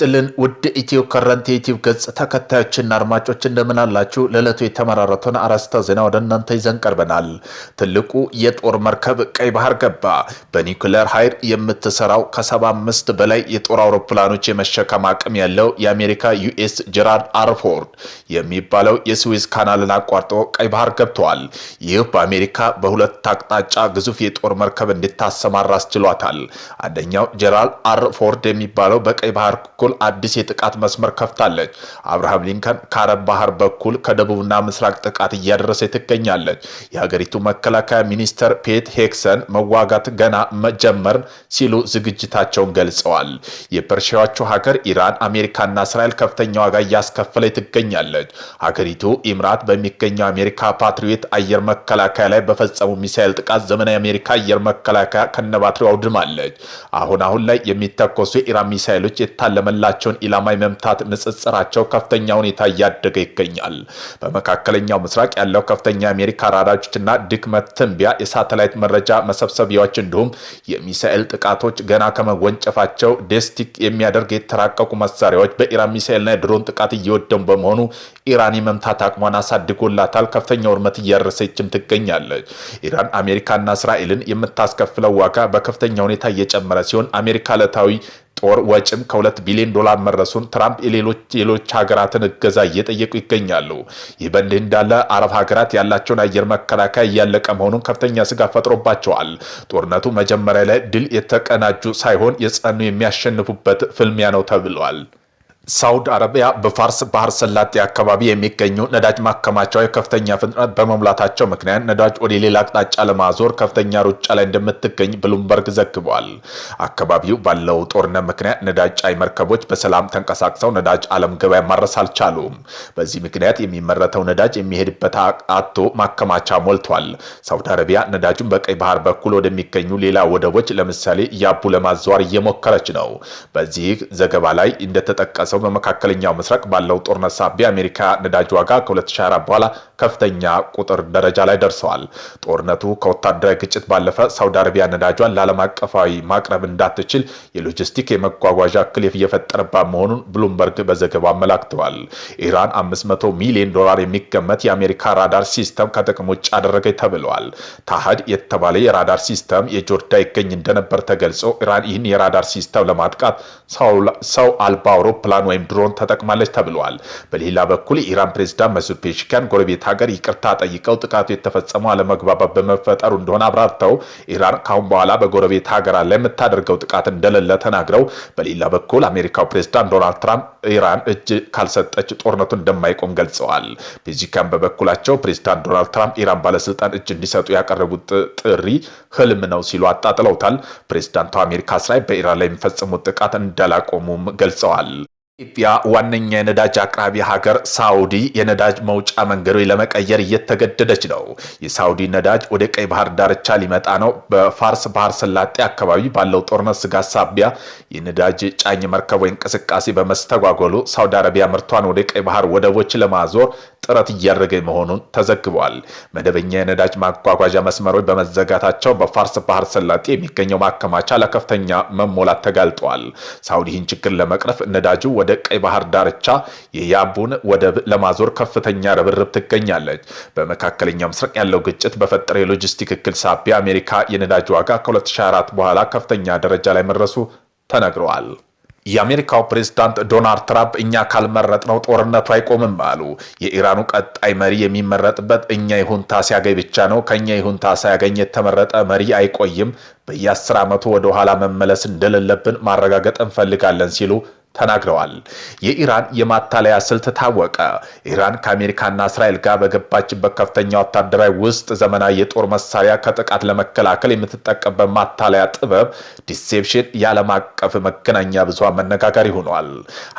ይስጥልን ውድ ኢትዮ ከረንት ዩቲዩብ ገጽ ተከታዮችና አድማጮች እንደምን አላችሁ? ለዕለቱ የተመራረጡን አርዕስተ ዜና ወደ እናንተ ይዘን ቀርበናል። ትልቁ የጦር መርከብ ቀይ ባህር ገባ። በኒውክሌር ኃይል የምትሰራው ከ75 በላይ የጦር አውሮፕላኖች የመሸከም አቅም ያለው የአሜሪካ ዩኤስ ጀራልድ አር ፎርድ የሚባለው የስዊዝ ካናልን አቋርጦ ቀይ ባህር ገብተዋል። ይህ በአሜሪካ በሁለት አቅጣጫ ግዙፍ የጦር መርከብ እንድታሰማራ አስችሏታል። አንደኛው ጀራልድ አር ፎርድ የሚባለው በቀይ ባህር በኩል አዲስ የጥቃት መስመር ከፍታለች። አብርሃም ሊንከን ከአረብ ባህር በኩል ከደቡብና ምስራቅ ጥቃት እያደረሰ ትገኛለች። የሀገሪቱ መከላከያ ሚኒስተር ፔት ሄክሰን መዋጋት ገና መጀመር ሲሉ ዝግጅታቸውን ገልጸዋል። የፐርሺያዎቹ ሀገር ኢራን አሜሪካና እስራኤል ከፍተኛ ዋጋ እያስከፈለች ትገኛለች። ሀገሪቱ ኢምራት በሚገኘው አሜሪካ ፓትሪዮት አየር መከላከያ ላይ በፈጸሙ ሚሳኤል ጥቃት ዘመናዊ አሜሪካ አየር መከላከያ ከነባትሪው አውድማለች። አሁን ላይ የሚተኮሱ የኢራን ሚሳኤሎች የታለመላቸውን ኢላማ መምታት ንጽጽራቸው ከፍተኛ ሁኔታ እያደገ ይገኛል። በመካከለኛው ምስራቅ ያለው ከፍተኛ አሜሪካ ራዳሮችና ድክመት ትንቢያ የሳተላይት መረጃ መሰብሰቢያዎች እንዲሁም የሚሳኤል ጥቃቶች ገና ከመወንጨፋቸው ዴስቲክ የሚያደርግ የተራቀቁ መሳሪያዎች በኢራን ሚሳኤልና የድሮን ጥቃት እየወደሙ በመሆኑ ኢራን የመምታት አቅሟን አሳድጎላታል። ከፍተኛ ውድመት እያደረሰችም ትገኛለች። ኢራን አሜሪካና እስራኤልን የምታስከፍለው ዋጋ በከፍተኛ ሁኔታ እየጨመረ ሲሆን አሜሪካ ዕለታዊ ጦር ወጪም ከ2 ቢሊዮን ዶላር መድረሱን ትራምፕ ሌሎች ሀገራትን እገዛ እየጠየቁ ይገኛሉ። ይህ በእንዲህ እንዳለ አረብ ሀገራት ያላቸውን አየር መከላከያ እያለቀ መሆኑን ከፍተኛ ስጋት ፈጥሮባቸዋል። ጦርነቱ መጀመሪያ ላይ ድል የተቀናጁ ሳይሆን የጸኑ የሚያሸንፉበት ፍልሚያ ነው ተብሏል። ሳውዲ አረቢያ በፋርስ ባህር ሰላጤ አካባቢ የሚገኙ ነዳጅ ማከማቻዎች ከፍተኛ ፍጥነት በመሙላታቸው ምክንያት ነዳጅ ወደ ሌላ አቅጣጫ ለማዞር ከፍተኛ ሩጫ ላይ እንደምትገኝ ብሉምበርግ ዘግቧል። አካባቢው ባለው ጦርነት ምክንያት ነዳጅ ጫኝ መርከቦች በሰላም ተንቀሳቅሰው ነዳጅ ዓለም ገበያ ማድረስ አልቻሉም። በዚህ ምክንያት የሚመረተው ነዳጅ የሚሄድበት አጥቶ ማከማቻ ሞልቷል። ሳውዲ አረቢያ ነዳጁን በቀይ ባህር በኩል ወደሚገኙ ሌላ ወደቦች ለምሳሌ ያቡ ለማዘዋር እየሞከረች ነው። በዚህ ዘገባ ላይ እንደተጠቀሰው በመካከለኛው ምስራቅ ባለው ጦርነት ሳቢያ አሜሪካ ነዳጅ ዋጋ ከ2024 በኋላ ከፍተኛ ቁጥር ደረጃ ላይ ደርሰዋል። ጦርነቱ ከወታደራዊ ግጭት ባለፈ ሳውዲ አረቢያ ነዳጇን ለዓለም አቀፋዊ ማቅረብ እንዳትችል የሎጂስቲክ የመጓጓዣ እክል እየፈጠረባት መሆኑን ብሉምበርግ በዘገባው አመላክተዋል። ኢራን 500 ሚሊዮን ዶላር የሚገመት የአሜሪካ ራዳር ሲስተም ከጥቅም ውጭ አደረገች ተብለዋል። ታህድ የተባለ የራዳር ሲስተም የጆርዳን ይገኝ እንደነበር ተገልጾ ኢራን ይህን የራዳር ሲስተም ለማጥቃት ሰው አልባ አውሮፕላን ወይም ድሮን ተጠቅማለች ተብሏል። በሌላ በኩል የኢራን ፕሬዝዳንት መሱድ ፔሽኪያን ጎረቤት ሀገር ይቅርታ ጠይቀው ጥቃቱ የተፈጸመው አለመግባባት በመፈጠሩ እንደሆነ አብራርተው ኢራን ካሁን በኋላ በጎረቤት ሀገራት ላይ የምታደርገው ጥቃት እንደሌለ ተናግረው፣ በሌላ በኩል አሜሪካው ፕሬዝዳንት ዶናልድ ትራምፕ ኢራን እጅ ካልሰጠች ጦርነቱ እንደማይቆም ገልጸዋል። ፔሽኪያን በበኩላቸው ፕሬዝዳንት ዶናልድ ትራምፕ ኢራን ባለስልጣን እጅ እንዲሰጡ ያቀረቡት ጥሪ ህልም ነው ሲሉ አጣጥለውታል። ፕሬዝዳንቱ አሜሪካ እስራኤል በኢራን ላይ የሚፈጽሙት ጥቃት እንዳላቆሙም ገልጸዋል። ኢትዮጵያ ዋነኛ የነዳጅ አቅራቢ ሀገር ሳውዲ የነዳጅ መውጫ መንገዶች ለመቀየር እየተገደደች ነው። የሳውዲ ነዳጅ ወደ ቀይ ባህር ዳርቻ ሊመጣ ነው። በፋርስ ባህር ሰላጤ አካባቢ ባለው ጦርነት ስጋት ሳቢያ የነዳጅ ጫኝ መርከቦች እንቅስቃሴ በመስተጓጎሉ ሳውዲ አረቢያ ምርቷን ወደ ቀይ ባህር ወደቦች ለማዞር ጥረት እያደረገ መሆኑን ተዘግቧል። መደበኛ የነዳጅ ማጓጓዣ መስመሮች በመዘጋታቸው በፋርስ ባህር ሰላጤ የሚገኘው ማከማቻ ለከፍተኛ መሞላት ተጋልጧል። ሳውዲ ይህን ችግር ለመቅረፍ ነዳጁ ወደ ቀይ ባህር ዳርቻ የያቡን ወደብ ለማዞር ከፍተኛ ርብርብ ትገኛለች። በመካከለኛው ምስራቅ ያለው ግጭት በፈጠረው የሎጂስቲክ እክል ሳቢያ አሜሪካ የነዳጅ ዋጋ ከ2024 በኋላ ከፍተኛ ደረጃ ላይ መድረሱ ተነግረዋል። የአሜሪካው ፕሬዝዳንት ዶናልድ ትራምፕ እኛ ካልመረጥነው ጦርነቱ አይቆምም አሉ። የኢራኑ ቀጣይ መሪ የሚመረጥበት እኛ ይሁንታ ሲያገኝ ብቻ ነው። ከኛ ይሁንታ ሳያገኝ የተመረጠ መሪ አይቆይም። በየ10 ዓመቱ ወደ ኋላ መመለስ እንደሌለብን ማረጋገጥ እንፈልጋለን ሲሉ ተናግረዋል። የኢራን የማታለያ ስልት ታወቀ። ኢራን ከአሜሪካና እስራኤል ጋር በገባችበት ከፍተኛ ወታደራዊ ውስጥ ዘመናዊ የጦር መሳሪያ ከጥቃት ለመከላከል የምትጠቀምበት ማታለያ ጥበብ ዲሴፕሽን የዓለም አቀፍ መገናኛ ብዙሃን መነጋገሪያ ሆኗል።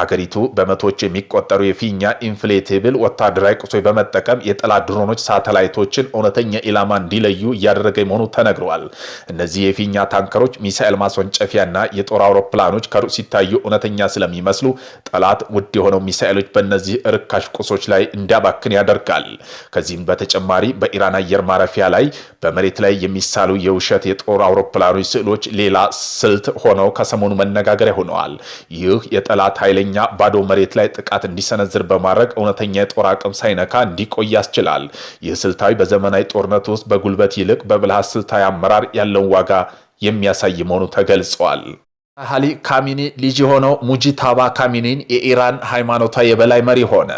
ሀገሪቱ በመቶዎች የሚቆጠሩ የፊኛ ኢንፍሌቴብል ወታደራዊ ቁሶች በመጠቀም የጠላት ድሮኖች፣ ሳተላይቶችን እውነተኛ ኢላማ እንዲለዩ እያደረገ መሆኑ ተነግረዋል። እነዚህ የፊኛ ታንከሮች፣ ሚሳኤል ማስወንጨፊያና የጦር አውሮፕላኖች ከሩቅ ሲታዩ እውነተኛ ስለሚመስሉ ጠላት ውድ የሆነው ሚሳኤሎች በእነዚህ ርካሽ ቁሶች ላይ እንዲያባክን ያደርጋል። ከዚህም በተጨማሪ በኢራን አየር ማረፊያ ላይ በመሬት ላይ የሚሳሉ የውሸት የጦር አውሮፕላኖች ስዕሎች ሌላ ስልት ሆነው ከሰሞኑ መነጋገሪያ ሆነዋል። ይህ የጠላት ኃይለኛ ባዶ መሬት ላይ ጥቃት እንዲሰነዝር በማድረግ እውነተኛ የጦር አቅም ሳይነካ እንዲቆይ ያስችላል። ይህ ስልታዊ በዘመናዊ ጦርነት ውስጥ በጉልበት ይልቅ በብልሃት ስልታዊ አመራር ያለውን ዋጋ የሚያሳይ መሆኑ ተገልጿል። አሊ ካሚኒ ልጅ የሆነው ሙጂታባ ካሚኒን የኢራን ሃይማኖታዊ የበላይ መሪ ሆነ።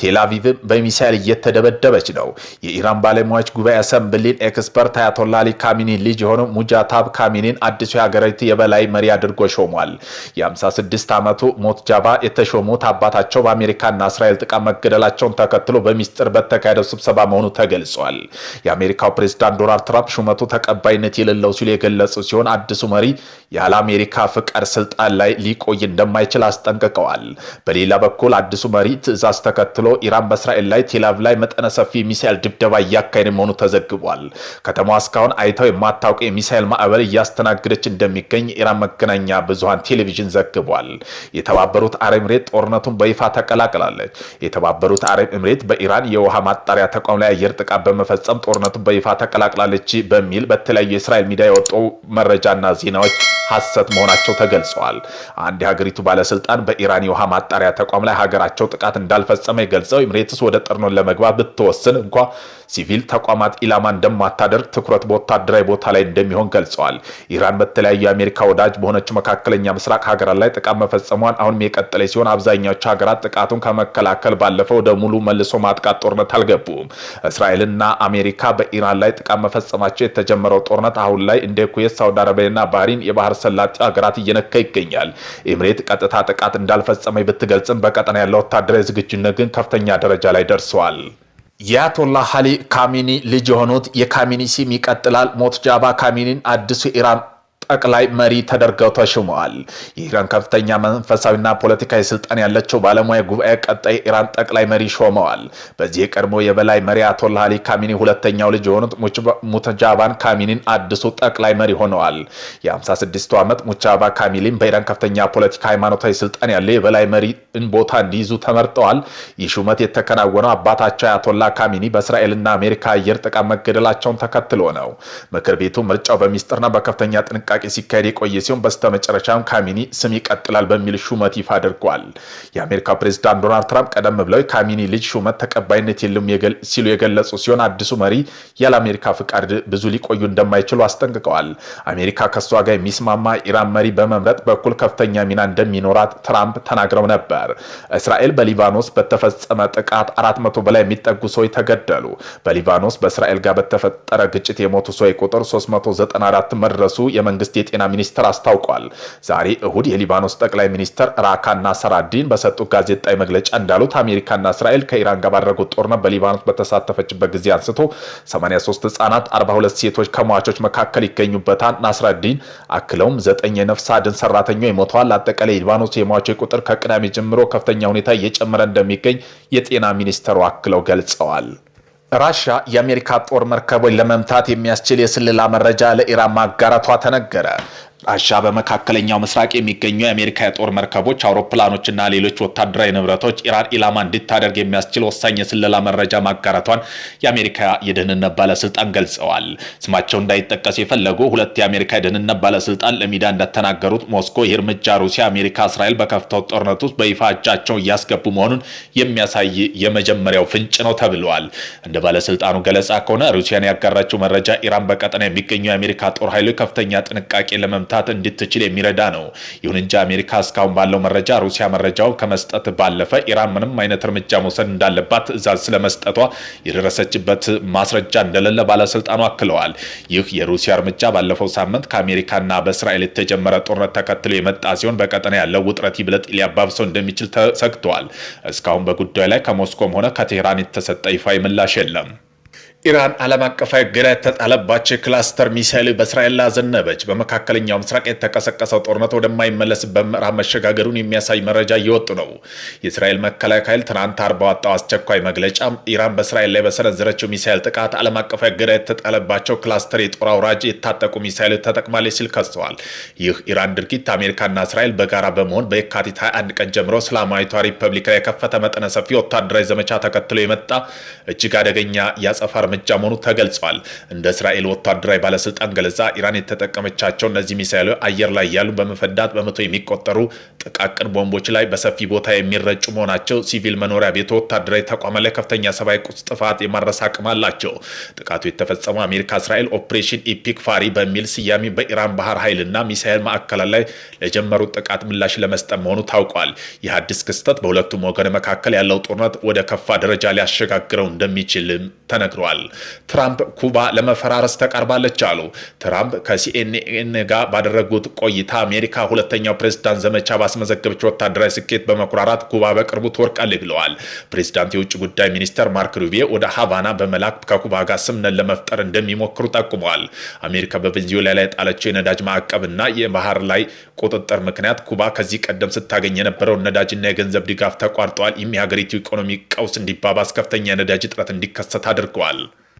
ቴልአቪቭ በሚሳኤል እየተደበደበች ነው። የኢራን ባለሙያዎች ጉባኤ አሰምብሊን ኤክስፐርት አያቶላ አሊ ካሚኒ ልጅ የሆነው ሙጂታባ ካሚኒን አዲሱ የሀገሪቱ የበላይ መሪ አድርጎ ሾሟል። የ56 ዓመቱ ሞትጃባ የተሾሙት አባታቸው በአሜሪካና እስራኤል ጥቃት መገደላቸውን ተከትሎ በሚስጥር በተካሄደው ስብሰባ መሆኑ ተገልጿል። የአሜሪካው ፕሬዝዳንት ዶናልድ ትራምፕ ሹመቱ ተቀባይነት የሌለው ሲሉ የገለጹ ሲሆን አዲሱ መሪ ያለ አሜሪካ ፍቃድ ስልጣን ላይ ሊቆይ እንደማይችል አስጠንቅቀዋል። በሌላ በኩል አዲሱ መሪ ትዕዛዝ ተከትሎ ኢራን በእስራኤል ላይ ቴልአቪቭ ላይ መጠነ ሰፊ ሚሳኤል ድብደባ እያካሄደ መሆኑ ተዘግቧል። ከተማዋ እስካሁን አይተው የማታውቀው የሚሳኤል ማዕበል እያስተናገደች እንደሚገኝ የኢራን መገናኛ ብዙሃን ቴሌቪዥን ዘግቧል። የተባበሩት አረብ ኤምሬት ጦርነቱን በይፋ ተቀላቅላለች። የተባበሩት አረብ ኤምሬት በኢራን የውሃ ማጣሪያ ተቋም ላይ አየር ጥቃት በመፈጸም ጦርነቱን በይፋ ተቀላቅላለች በሚል በተለያዩ የእስራኤል ሚዲያ የወጡ መረጃና ዜናዎች ሐሰት መሆናቸው ተገልጸዋል። አንድ የሀገሪቱ ባለስልጣን በኢራን የውሃ ማጣሪያ ተቋም ላይ ሀገራቸው ጥቃት እንዳልፈጸመ ገልጸው ኤምሬትስ ወደ ጦርነት ለመግባት ብትወስን እንኳ ሲቪል ተቋማት ኢላማ እንደማታደርግ ትኩረት በወታደራዊ ቦታ ላይ እንደሚሆን ገልጸዋል። ኢራን በተለያዩ የአሜሪካ ወዳጅ በሆነችው መካከለኛ ምስራቅ ሀገራት ላይ ጥቃት መፈጸሟን አሁንም የቀጠለ ሲሆን አብዛኛዎቹ ሀገራት ጥቃቱን ከመከላከል ባለፈው ወደ ሙሉ መልሶ ማጥቃት ጦርነት አልገቡም። እስራኤልና አሜሪካ በኢራን ላይ ጥቃት መፈጸማቸው የተጀመረው ጦርነት አሁን ላይ እንደ ኩዌት፣ ሳውዲ አረቢያና ባህሪን የባህር ሰላጤ ሀገራት እየነካ ይገኛል። ኤምሬት ቀጥታ ጥቃት እንዳልፈጸመ ብትገልጽም በቀጠና ያለው ወታደራዊ ዝግጁነት ግን ከፍተኛ ደረጃ ላይ ደርሷል። የአያቶላህ አሊ ካሚኒ ልጅ የሆኑት የካሚኒ ስም ይቀጥላል። ሞትጃባ ካሚኒን አዲሱ ኢራን ጠቅላይ መሪ ተደርገው ተሾመዋል። የኢራን ከፍተኛ መንፈሳዊና ፖለቲካዊ ስልጣን ያላቸው ባለሙያ ጉባኤ ቀጣይ ኢራን ጠቅላይ መሪ ሾመዋል። በዚህ የቀድሞ የበላይ መሪ አያቶላህ አሊ ካሚኒ ሁለተኛው ልጅ የሆኑት ሙተጃባን ካሚኒን አዲሱ ጠቅላይ መሪ ሆነዋል። የ56 ዓመት ሙተጃባ ካሚኒን በኢራን ከፍተኛ ፖለቲካ ሃይማኖታዊ ስልጣን ያለው የበላይ መሪ ቦታ እንዲይዙ ተመርጠዋል። ይህ ሹመት የተከናወነው አባታቸው አያቶላህ ካሚኒ በእስራኤልና አሜሪካ አየር ጥቃት መገደላቸውን ተከትሎ ነው። ምክር ቤቱ ምርጫው በሚስጥርና በከፍተኛ ጥንቃቄ ሲካሄድ የቆየ ሲሆን በስተመጨረሻም ካሚኒ ስም ይቀጥላል በሚል ሹመት ይፋ አድርጓል። የአሜሪካ ፕሬዝዳንት ዶናልድ ትራምፕ ቀደም ብለው ካሚኒ ልጅ ሹመት ተቀባይነት የለውም ሲሉ የገለጹ ሲሆን አዲሱ መሪ ያለ አሜሪካ ፍቃድ ብዙ ሊቆዩ እንደማይችሉ አስጠንቅቀዋል። አሜሪካ ከሷ ጋር የሚስማማ ኢራን መሪ በመምረጥ በኩል ከፍተኛ ሚና እንደሚኖራት ትራምፕ ተናግረው ነበር። እስራኤል በሊባኖስ በተፈጸመ ጥቃት 400 በላይ የሚጠጉ ሰዎች ተገደሉ። በሊባኖስ በእስራኤል ጋር በተፈጠረ ግጭት የሞቱ ሰዎች ቁጥር 394 መድረሱ የመንግስት የጤና ሚኒስቴር አስታውቋል። ዛሬ እሁድ የሊባኖስ ጠቅላይ ሚኒስትር ራካና ሰራዲን በሰጡት ጋዜጣዊ መግለጫ እንዳሉት አሜሪካና እስራኤል ከኢራን ጋር ባደረጉት ጦርነት በሊባኖስ በተሳተፈችበት ጊዜ አንስቶ 83 ህጻናት፣ 42 ሴቶች ከሟቾች መካከል ይገኙበታል። ናስራዲን አክለውም 9 የነፍስ አድን ሰራተኞች ሞተዋል። አጠቃላይ የሊባኖስ የሟቾች ቁጥር ከቅዳሜ ጀምሮ ከፍተኛ ሁኔታ እየጨመረ እንደሚገኝ የጤና ሚኒስትሩ አክለው ገልጸዋል። ራሻ የአሜሪካ ጦር መርከቦች ለመምታት የሚያስችል የስለላ መረጃ ለኢራን ማጋራቷ ተነገረ። ራሻ በመካከለኛው ምስራቅ የሚገኙ የአሜሪካ የጦር መርከቦች፣ አውሮፕላኖችና ሌሎች ወታደራዊ ንብረቶች ኢራን ኢላማ እንድታደርግ የሚያስችል ወሳኝ የስለላ መረጃ ማጋራቷን የአሜሪካ የደህንነት ባለስልጣን ገልጸዋል። ስማቸው እንዳይጠቀስ የፈለጉ ሁለት የአሜሪካ የደህንነት ባለስልጣን ለሚዲያ እንደተናገሩት ሞስኮ ይህ እርምጃ ሩሲያ፣ አሜሪካ፣ እስራኤል በከፍተው ጦርነት ውስጥ በይፋ እጃቸው እያስገቡ መሆኑን የሚያሳይ የመጀመሪያው ፍንጭ ነው ተብለዋል። እንደ ባለስልጣኑ ገለጻ ከሆነ ሩሲያን ያጋራችው መረጃ ኢራን በቀጠና የሚገኙ የአሜሪካ ጦር ኃይሎች ከፍተኛ ጥንቃቄ ለመምታት እንድትችል የሚረዳ ነው። ይሁን እንጂ አሜሪካ እስካሁን ባለው መረጃ ሩሲያ መረጃው ከመስጠት ባለፈ ኢራን ምንም አይነት እርምጃ መውሰድ እንዳለባት ትዕዛዝ ስለመስጠቷ የደረሰችበት ማስረጃ እንደሌለ ባለስልጣኑ አክለዋል። ይህ የሩሲያ እርምጃ ባለፈው ሳምንት ከአሜሪካና በእስራኤል የተጀመረ ጦርነት ተከትሎ የመጣ ሲሆን በቀጠና ያለው ውጥረት ይበልጥ ሊያባብሰው እንደሚችል ተሰግቷል። እስካሁን በጉዳዩ ላይ ከሞስኮም ሆነ ከቴህራን የተሰጠ ይፋ ምላሽ የለም። ኢራን ዓለም አቀፋዊ እገዳ የተጣለባቸው ክላስተር ሚሳይል በእስራኤል ላይ አዘነበች። በመካከለኛው ምስራቅ የተቀሰቀሰው ጦርነት ወደማይመለስበት ምዕራፍ መሸጋገሩን የሚያሳይ መረጃ እየወጡ ነው። የእስራኤል መከላከያ ኃይል ትናንት አርብ ባወጣው አስቸኳይ መግለጫ ኢራን በእስራኤል ላይ በሰነዘረችው ሚሳይል ጥቃት ዓለም አቀፋዊ እገዳ የተጣለባቸው ክላስተር የጦር አውራጅ የታጠቁ ሚሳይሎች ተጠቅማለች ሲል ከሰዋል። ይህ ኢራን ድርጊት አሜሪካና እስራኤል በጋራ በመሆን በየካቲት 21 ቀን ጀምሮ እስላማዊቷ ሪፐብሊክ ላይ የከፈተ መጠነ ሰፊ ወታደራዊ ዘመቻ ተከትሎ የመጣ እጅግ አደገኛ ያጸፋ እርምጃ መሆኑ ተገልጿል። እንደ እስራኤል ወታደራዊ ባለስልጣን ገለጻ ኢራን የተጠቀመቻቸው እነዚህ ሚሳይሎች አየር ላይ ያሉ በመፈዳት በመቶ የሚቆጠሩ ጥቃቅን ቦምቦች ላይ በሰፊ ቦታ የሚረጩ መሆናቸው ሲቪል መኖሪያ ቤት፣ ወታደራዊ ተቋማት ላይ ከፍተኛ ሰብአዊ ቁስ ጥፋት የማድረስ አቅም አላቸው። ጥቃቱ የተፈጸመው አሜሪካ እስራኤል ኦፕሬሽን ኢፒክ ፋሪ በሚል ስያሜ በኢራን ባህር ኃይልና ሚሳይል ማዕከላት ላይ ለጀመሩት ጥቃት ምላሽ ለመስጠት መሆኑ ታውቋል። ይህ አዲስ ክስተት በሁለቱም ወገን መካከል ያለው ጦርነት ወደ ከፋ ደረጃ ሊያሸጋግረው እንደሚችልም ተነግሯል። ትራምፕ ኩባ ለመፈራረስ ተቃርባለች አሉ። ትራምፕ ከሲኤንኤን ጋር ባደረጉት ቆይታ አሜሪካ ሁለተኛው ፕሬዝዳንት ዘመቻ ባስመዘገበች ወታደራዊ ስኬት በመኩራራት ኩባ በቅርቡ ትወድቃለች ብለዋል። ፕሬዝዳንት የውጭ ጉዳይ ሚኒስተር ማርክ ሩቢዮ ወደ ሃቫና በመላክ ከኩባ ጋር ስምምነት ለመፍጠር እንደሚሞክሩ ጠቁመዋል። አሜሪካ በቬንዙዌላ ላይ የጣለችው የነዳጅ ማዕቀብና የባህር ላይ ቁጥጥር ምክንያት ኩባ ከዚህ ቀደም ስታገኝ የነበረውን ነዳጅና የገንዘብ ድጋፍ ተቋርጠዋል። ይህም የሀገሪቱ ኢኮኖሚ ቀውስ እንዲባባስ፣ ከፍተኛ የነዳጅ እጥረት እንዲከሰት አድርገዋል።